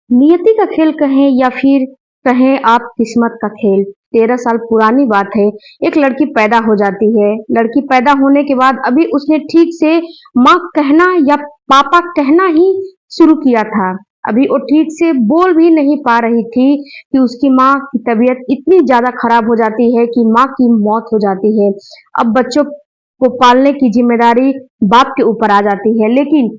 नियति का खेल कहें या फिर कहें आप किस्मत का खेल। 13 साल पुरानी बात है। एक लड़की पैदा हो जाती है। लड़की पैदा होने के बाद अभी उसने ठीक से माँ कहना या पापा कहना ही शुरू किया था। अभी वो ठीक से बोल भी नहीं पा रही थी कि उसकी माँ की तबीयत इतनी ज्यादा खराब हो जाती है कि माँ की मौत हो जाती है। अब बच्चों को पालने की जिम्मेदारी बाप के ऊपर आ जाती है, लेकिन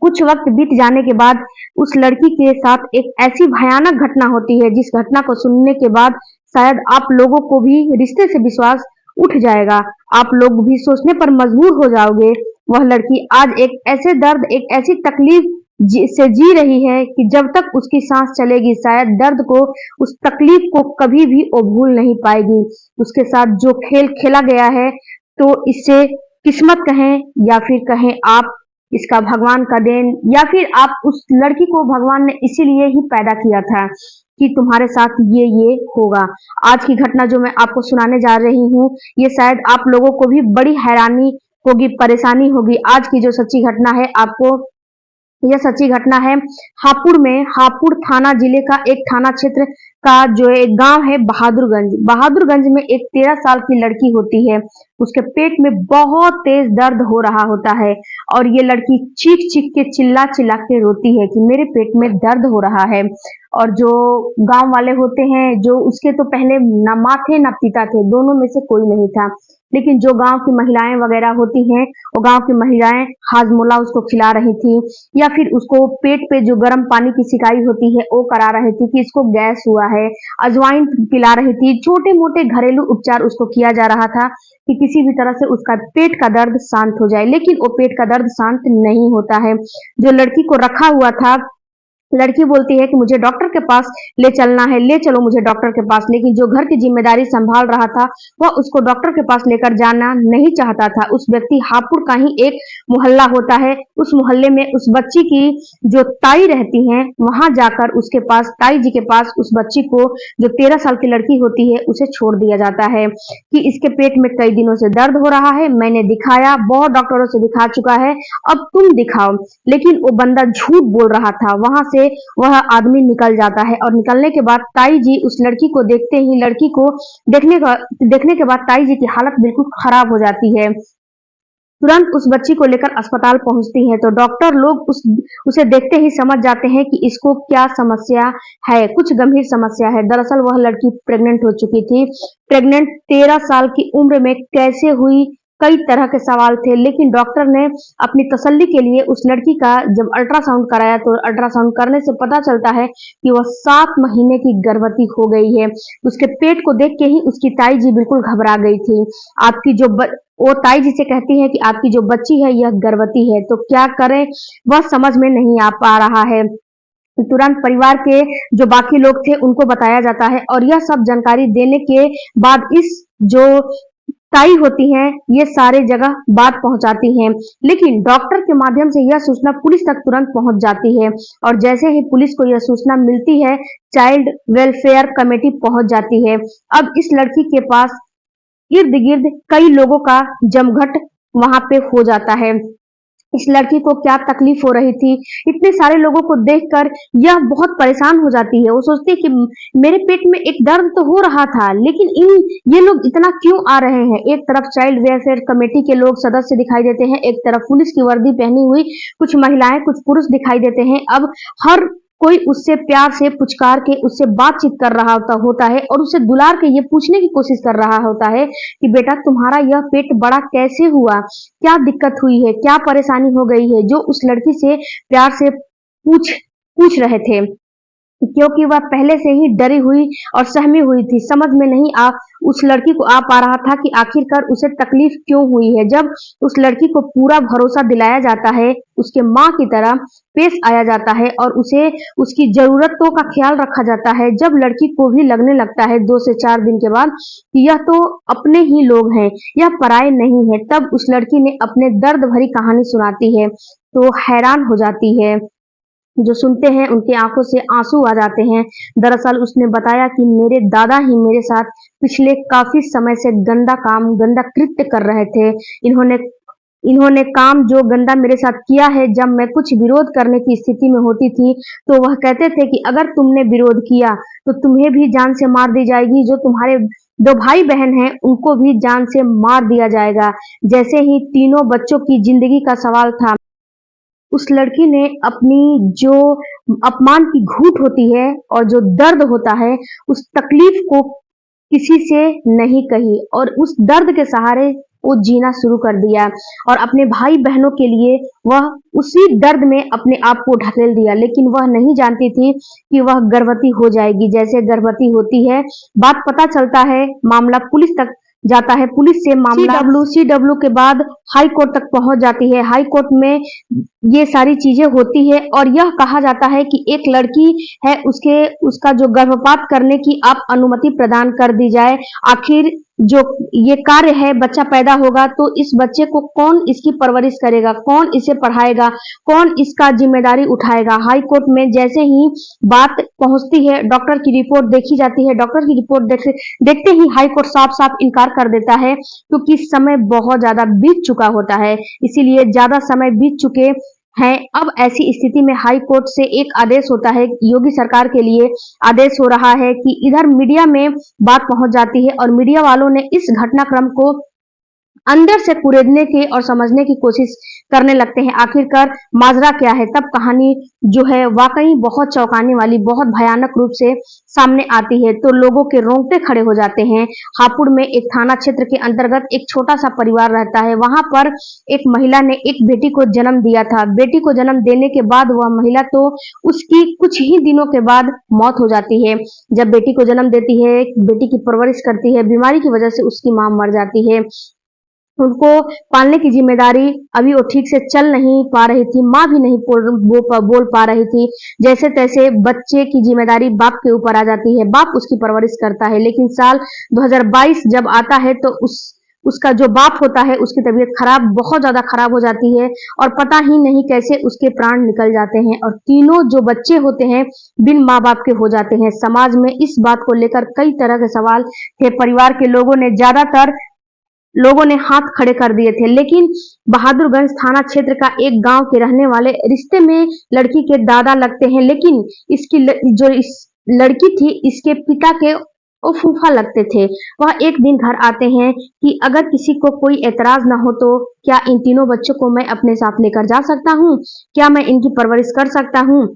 कुछ वक्त बीत जाने के बाद उस लड़की के साथ एक ऐसी भयानक घटना होती है जिस घटना को सुनने के बाद शायद आप लोगों को भी रिश्ते से विश्वास उठ जाएगा। आप लोग भी सोचने पर मजबूर हो जाओगे। वह लड़की आज एक ऐसे दर्द, एक ऐसी तकलीफ से जी रही है कि जब तक उसकी सांस चलेगी शायद दर्द को, उस तकलीफ को कभी भी वो भूल नहीं पाएगी। उसके साथ जो खेल खेला गया है, तो इससे किस्मत कहें या फिर कहें आप इसका भगवान का देन, या फिर आप उस लड़की को भगवान ने इसीलिए ही पैदा किया था कि तुम्हारे साथ ये होगा। आज की घटना जो मैं आपको सुनाने जा रही हूँ, ये शायद आप लोगों को भी बड़ी हैरानी होगी, परेशानी होगी। आज की जो सच्ची घटना है, आपको यह सच्ची घटना है हापुड़ में, हापुड़ थाना जिले का एक थाना क्षेत्र का जो एक गांव है बहादुरगंज। बहादुरगंज में एक 13 साल की लड़की होती है। उसके पेट में बहुत तेज दर्द हो रहा होता है और ये लड़की चीख चीख के चिल्ला चिल्ला के रोती है कि मेरे पेट में दर्द हो रहा है। और जो गांव वाले होते हैं, जो उसके तो पहले न माँ थे न पिता थे, दोनों में से कोई नहीं था, लेकिन जो गांव की महिलाएं वगैरह होती हैं, वो गांव की महिलाएं हाजमोला उसको खिला रही थी, या फिर उसको पेट पे जो गर्म पानी की सिकाई होती है वो करा रही थी कि इसको गैस हुआ है। अजवाइन पिला रही थी। छोटे मोटे घरेलू उपचार उसको किया जा रहा था कि किसी भी तरह से उसका पेट का दर्द शांत हो जाए, लेकिन वो पेट का दर्द शांत नहीं होता है। जो लड़की को रखा हुआ था, लड़की बोलती है कि मुझे डॉक्टर के पास ले चलना है, ले चलो मुझे डॉक्टर के पास, लेकिन जो घर की जिम्मेदारी संभाल रहा था वह उसको डॉक्टर के पास लेकर जाना नहीं चाहता था। उस व्यक्ति हापुड़ का ही एक मोहल्ला होता है, उस मोहल्ले में उस बच्ची की जो ताई रहती हैं, वहां जाकर उसके पास, ताई जी के पास, उस बच्ची को, जो 13 साल की लड़की होती है, उसे छोड़ दिया जाता है कि इसके पेट में कई दिनों से दर्द हो रहा है, मैंने दिखाया, बहुत डॉक्टरों से दिखा चुका है, अब तुम दिखाओ। लेकिन वो बंदा झूठ बोल रहा था। वहां से वह आदमी निकल जाता है और निकलने के बाद ताई जी उस लड़की को देखते ही, लड़की को देखने के बाद ताई जी की हालत बिल्कुल खराब हो जाती है। तुरंत उस बच्ची को लेकर अस्पताल पहुंचती है तो डॉक्टर लोग उसे देखते ही समझ जाते हैं कि इसको क्या समस्या है, कुछ गंभीर समस्या है। दरअसल वह लड़की प्रेग्नेंट हो चुकी थी। प्रेग्नेंट 13 साल की उम्र में कैसे हुई, कई तरह के सवाल थे, लेकिन डॉक्टर ने अपनी तसल्ली के लिए उस लड़की का जब अल्ट्रासाउंड कराया तो अल्ट्रासाउंड करने से पता चलता है कि वह 7 महीने की गर्भवती हो गई है। उसके पेट को देख के ही उसकी ताई जी बिल्कुल घबरा गई थी। आपकी जो वो ताई जी से कहती है कि आपकी जो बच्ची है यह गर्भवती है, तो क्या करें वह समझ में नहीं आ पा रहा है। तुरंत परिवार के जो बाकी लोग थे उनको बताया जाता है और यह सब जानकारी देने के बाद इस जो ताई होती हैं, ये सारे जगह बात पहुंचाती हैं, लेकिन डॉक्टर के माध्यम से यह सूचना पुलिस तक तुरंत पहुंच जाती है और जैसे ही पुलिस को यह सूचना मिलती है, चाइल्ड वेलफेयर कमेटी पहुंच जाती है। अब इस लड़की के पास इर्द गिर्द कई लोगों का जमघट वहां पे हो जाता है। इस लड़की को क्या तकलीफ हो रही थी, इतने सारे लोगों को देखकर यह बहुत परेशान हो जाती है। वो सोचती है कि मेरे पेट में एक दर्द तो हो रहा था, लेकिन ये लोग इतना क्यों आ रहे हैं। एक तरफ चाइल्ड वेलफेयर कमेटी के लोग सदस्य दिखाई देते हैं, एक तरफ पुलिस की वर्दी पहनी हुई कुछ महिलाएं, कुछ पुरुष दिखाई देते हैं। अब हर कोई उससे प्यार से पुचकार के उससे बातचीत कर रहा होता है और उसे दुलार के ये पूछने की कोशिश कर रहा होता है कि बेटा तुम्हारा यह पेट बड़ा कैसे हुआ, क्या दिक्कत हुई है, क्या परेशानी हो गई है, जो उस लड़की से प्यार से पूछ पूछ रहे थे, क्योंकि वह पहले से ही डरी हुई और सहमी हुई थी। समझ में नहीं उस लड़की को आ पा रहा था कि आखिरकार उसे तकलीफ क्यों हुई है। जब उस लड़की को पूरा भरोसा दिलाया जाता है, उसके माँ की तरह पेश आया जाता है और उसे उसकी जरूरतों का ख्याल रखा जाता है, जब लड़की को भी लगने लगता है 2 से 4 दिन के बाद कि यह तो अपने ही लोग हैं, यह पराये नहीं है, तब उस लड़की ने अपने दर्द भरी कहानी सुनाती है तो हैरान हो जाती है। जो सुनते हैं उनकी आंखों से आंसू आ जाते हैं। दरअसल उसने बताया कि मेरे दादा ही मेरे साथ पिछले काफी समय से गंदा काम, गंदा कृत्य कर रहे थे। इन्होंने इन्होंने काम जो गंदा मेरे साथ किया है, जब मैं कुछ विरोध करने की स्थिति में होती थी तो वह कहते थे कि अगर तुमने विरोध किया तो तुम्हें भी जान से मार दी जाएगी, जो तुम्हारे दो भाई बहन हैं उनको भी जान से मार दिया जाएगा। जैसे ही तीनों बच्चों की जिंदगी का सवाल था, उस लड़की ने अपनी जो अपमान की घूंट होती है और जो दर्द होता है, उस तकलीफ को किसी से नहीं कही और उस दर्द के सहारे वो जीना शुरू कर दिया और अपने भाई बहनों के लिए वह उसी दर्द में अपने आप को ढकेल दिया। लेकिन वह नहीं जानती थी कि वह गर्भवती हो जाएगी। जैसे गर्भवती होती है, बात पता चलता है, मामला पुलिस तक जाता है, पुलिस से मामला सीडब्ल्यू के बाद हाई कोर्ट तक पहुंच जाती है। हाई कोर्ट में ये सारी चीजें होती है और यह कहा जाता है कि एक लड़की है, उसका जो गर्भपात करने की आप अनुमति प्रदान कर दी जाए। आखिर जो ये कार्य है, बच्चा पैदा होगा तो इस बच्चे को कौन इसकी परवरिश करेगा, कौन इसे पढ़ाएगा, कौन इसका जिम्मेदारी उठाएगा। हाई कोर्ट में जैसे ही बात पहुंचती है, डॉक्टर की रिपोर्ट देखी जाती है। डॉक्टर की रिपोर्ट देखते ही हाई कोर्ट साफ साफ इनकार कर देता है, क्योंकि समय बहुत ज्यादा बीत चुका होता है, इसीलिए ज्यादा समय बीत चुके हैं। अब ऐसी स्थिति में हाई कोर्ट से एक आदेश होता है, योगी सरकार के लिए आदेश हो रहा है कि इधर मीडिया में बात पहुंच जाती है और मीडिया वालों ने इस घटनाक्रम को अंदर से कुरेदने की और समझने की कोशिश करने लगते हैं। आखिरकार माजरा क्या है, तब कहानी जो है वाकई बहुत चौंकाने वाली, बहुत भयानक रूप से सामने आती है तो लोगों के रोंगटे खड़े हो जाते हैं। हापुड़ में एक थाना क्षेत्र के अंतर्गत एक छोटा सा परिवार रहता है। वहां पर एक महिला ने एक बेटी को जन्म दिया था। बेटी को जन्म देने के बाद वह महिला तो उसकी कुछ ही दिनों के बाद मौत हो जाती है। जब बेटी को जन्म देती है, बेटी की परवरिश करती है, बीमारी की वजह से उसकी मां मर जाती है। उनको पालने की जिम्मेदारी अभी वो ठीक से चल नहीं पा रही थी, माँ भी नहीं बोल पा रही थी। जैसे तैसे बच्चे की जिम्मेदारी बाप के ऊपर आ जाती है, बाप उसकी परवरिश करता है। लेकिन साल 2022 जब आता है तो उसका जो बाप होता है उसकी तबीयत खराब, बहुत ज्यादा खराब हो जाती है और पता ही नहीं कैसे उसके प्राण निकल जाते हैं और तीनों जो बच्चे होते हैं बिन माँ बाप के हो जाते हैं। समाज में इस बात को लेकर कई तरह के सवाल थे। परिवार के ज्यादातर लोगों ने हाथ खड़े कर दिए थे, लेकिन बहादुरगंज थाना क्षेत्र का एक गांव के रहने वाले रिश्ते में लड़की के दादा लगते हैं, लेकिन जो इस लड़की थी इसके पिता के वो फूफा लगते थे। वह एक दिन घर आते हैं कि अगर किसी को कोई एतराज ना हो तो क्या इन तीनों बच्चों को मैं अपने साथ लेकर जा सकता हूँ, क्या मैं इनकी परवरिश कर सकता हूँ।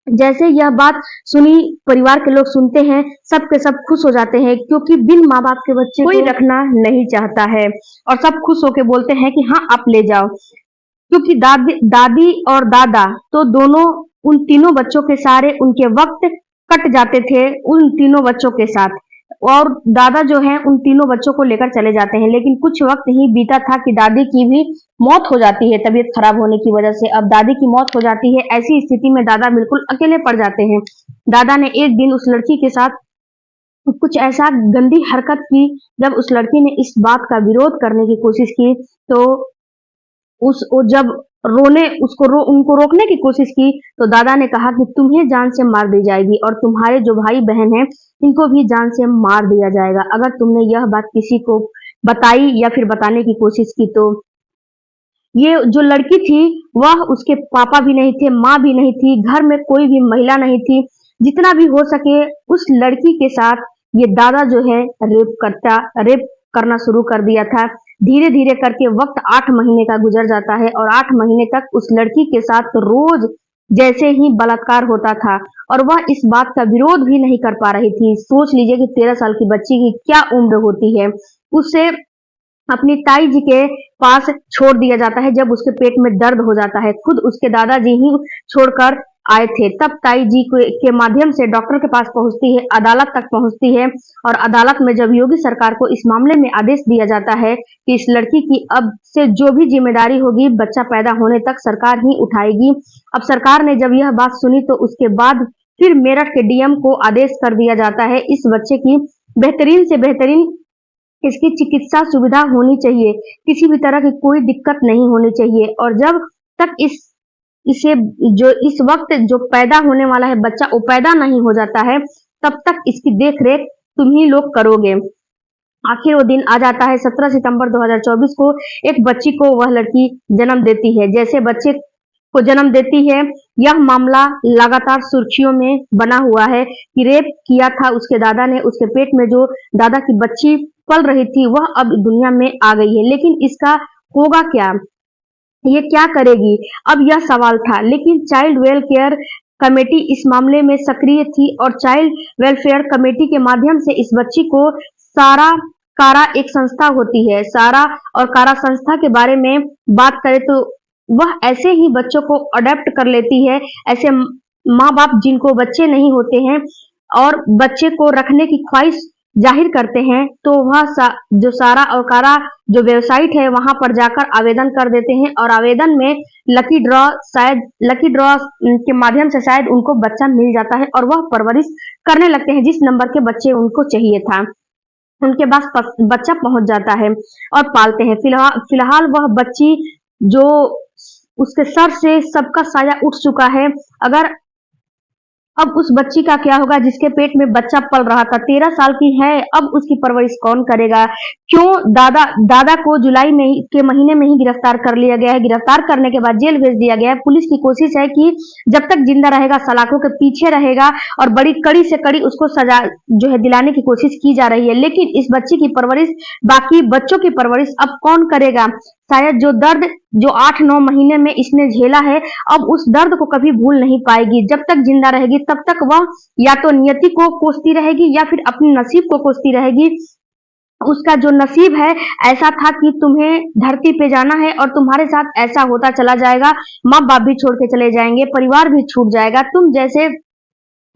जैसे यह बात सुनी, परिवार के लोग सुनते हैं, सब के सब खुश हो जाते हैं, क्योंकि बिन माँ बाप के बच्चे कोई रखना नहीं चाहता है और सब खुश होकर बोलते हैं कि हाँ आप ले जाओ। क्योंकि दादी और दादा तो दोनों उन तीनों बच्चों के सारे उनके वक्त कट जाते थे उन तीनों बच्चों के साथ, और दादा जो है उन तीनों बच्चों को लेकर चले जाते हैं। लेकिन कुछ वक्त ही बीता था कि दादी की भी मौत हो जाती है तबीयत खराब होने की वजह से। अब दादी की मौत हो जाती है, ऐसी स्थिति में दादा बिल्कुल अकेले पड़ जाते हैं। दादा ने एक दिन उस लड़की के साथ कुछ ऐसा गंदी हरकत की, जब उस लड़की ने इस बात का विरोध करने की कोशिश की तो जब उनको रोकने की कोशिश की तो दादा ने कहा कि तुम्हें जान से मार दी जाएगी और तुम्हारे जो भाई बहन हैं इनको भी जान से मार दिया जाएगा अगर तुमने यह बात किसी को बताई या फिर बताने की कोशिश की तो। ये जो लड़की थी वह उसके पापा भी नहीं थे, माँ भी नहीं थी, घर में कोई भी महिला नहीं थी। जितना भी हो सके उस लड़की के साथ ये दादा जो है रेप करना शुरू कर दिया था। धीरे धीरे करके वक्त 8 महीने का गुजर जाता है और 8 महीने तक उस लड़की के साथ रोज जैसे ही बलात्कार होता था और वह इस बात का विरोध भी नहीं कर पा रही थी। सोच लीजिए कि 13 साल की बच्ची की क्या उम्र होती है। उसे अपनी ताई जी के पास छोड़ दिया जाता है जब उसके पेट में दर्द हो जाता है। खुद उसके दादाजी ही छोड़कर आए थे। तब ताई जी के माध्यम से डॉक्टर के पास पहुंचती है, अदालत तक पहुंचती है और अदालत में जब योगी सरकार को इस मामले में आदेश दिया जाता है कि इस लड़की की अब से जो भी जिम्मेदारी होगी बच्चा पैदा होने तक सरकार ही उठाएगी। अब सरकार ने जब यह बात सुनी तो उसके बाद फिर मेरठ के डीएम को आदेश कर दिया जाता है, इस बच्चे की बेहतरीन से बेहतरीन इसकी चिकित्सा सुविधा होनी चाहिए, किसी भी तरह की कोई दिक्कत नहीं होनी चाहिए और जब तक इसे जो इस वक्त जो पैदा होने वाला है बच्चा वो पैदा नहीं हो जाता है तब तक इसकी देख रेख तुम ही लोग करोगे। आखिर वो दिन आ जाता है 17 सितंबर 2024 को। एक बच्ची को वह लड़की जन्म देती है। जैसे बच्चे को जन्म देती है, यह मामला लगातार सुर्खियों में बना हुआ है कि रेप किया था उसके दादा ने। उसके पेट में जो दादा की बच्ची पल रही थी वह अब दुनिया में आ गई है, लेकिन इसका होगा क्या, ये क्या करेगी, अब यह सवाल था। लेकिन चाइल्ड वेलफेयर कमेटी इस मामले में सक्रिय थी और चाइल्ड वेलफेयर कमेटी के माध्यम से इस बच्ची को सारा कारा एक संस्था होती है, सारा और कारा संस्था के बारे में बात करें तो वह ऐसे ही बच्चों को अडॉप्ट कर लेती है। ऐसे माँ बाप जिनको बच्चे नहीं होते हैं और बच्चे को रखने की ख्वाहिश जाहिर करते हैं, तो वह जो सारा और कारा जो वेबसाइट है वहां पर जाकर आवेदन कर देते हैं और आवेदन में लकी ड्रॉ के माध्यम से शायद उनको बच्चा मिल जाता है और वह परवरिश करने लगते हैं। जिस नंबर के बच्चे उनको चाहिए था उनके पास बच्चा पहुंच जाता है और पालते हैं। फिलहाल वह बच्ची जो उसके सर से सबका साया उठ चुका है। अगर अब उस बच्ची का क्या होगा जिसके पेट में बच्चा पल रहा था, 13 साल की है, अब उसकी परवरिश कौन करेगा। क्यों दादा को जुलाई के महीने में ही गिरफ्तार कर लिया गया है। गिरफ्तार करने के बाद जेल भेज दिया गया है। पुलिस की कोशिश है कि जब तक जिंदा रहेगा सलाखों के पीछे रहेगा और बड़ी कड़ी से कड़ी उसको सजा जो है दिलाने की कोशिश की जा रही है। लेकिन इस बच्ची की परवरिश, बाकी बच्चों की परवरिश अब कौन करेगा। शायद जो दर्द जो 8-9 महीने में इसने झेला है, अब उस दर्द को कभी भूल नहीं पाएगी। जब तक जिंदा रहेगी तब तक वह या तो नियति को कोसती रहेगी या फिर अपने नसीब को कोसती रहेगी। उसका जो नसीब है ऐसा था कि तुम्हें धरती पे जाना है और तुम्हारे साथ ऐसा होता चला जाएगा। माँ बाप भी छोड़ के चले जाएंगे, परिवार भी छूट जाएगा, तुम जैसे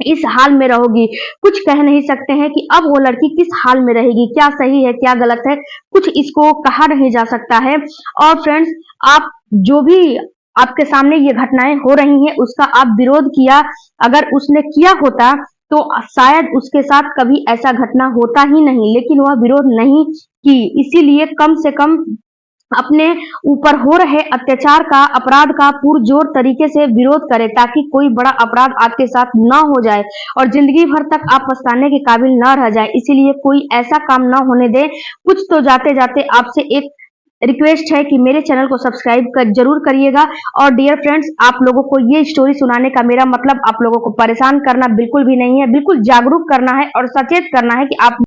इस हाल में रहोगी। कुछ कह नहीं सकते हैं कि अब वो लड़की किस हाल में रहेगी, क्या सही है क्या गलत है, कुछ इसको कहा नहीं जा सकता है। और फ्रेंड्स, आप जो भी आपके सामने ये घटनाएं हो रही हैं उसका आप विरोध किया, अगर उसने किया होता तो शायद उसके साथ कभी ऐसा घटना होता ही नहीं, लेकिन वह विरोध नहीं की। इसीलिए कम से कम अपने ऊपर हो रहे अत्याचार का, अपराध का पुरजोर तरीके से विरोध करें ताकि कोई बड़ा अपराध आपके साथ ना हो जाए और जिंदगी भर तक आप पछताने के काबिल ना रह जाए। इसीलिए कोई ऐसा काम ना होने दे। कुछ तो जाते जाते आपसे एक रिक्वेस्ट है कि मेरे चैनल को सब्सक्राइब जरूर करिएगा। और डियर फ्रेंड्स, आप लोगों को ये स्टोरी सुनाने का मेरा मतलब आप लोगों को परेशान करना बिल्कुल भी नहीं है, बिल्कुल जागरूक करना है और सचेत करना है कि आप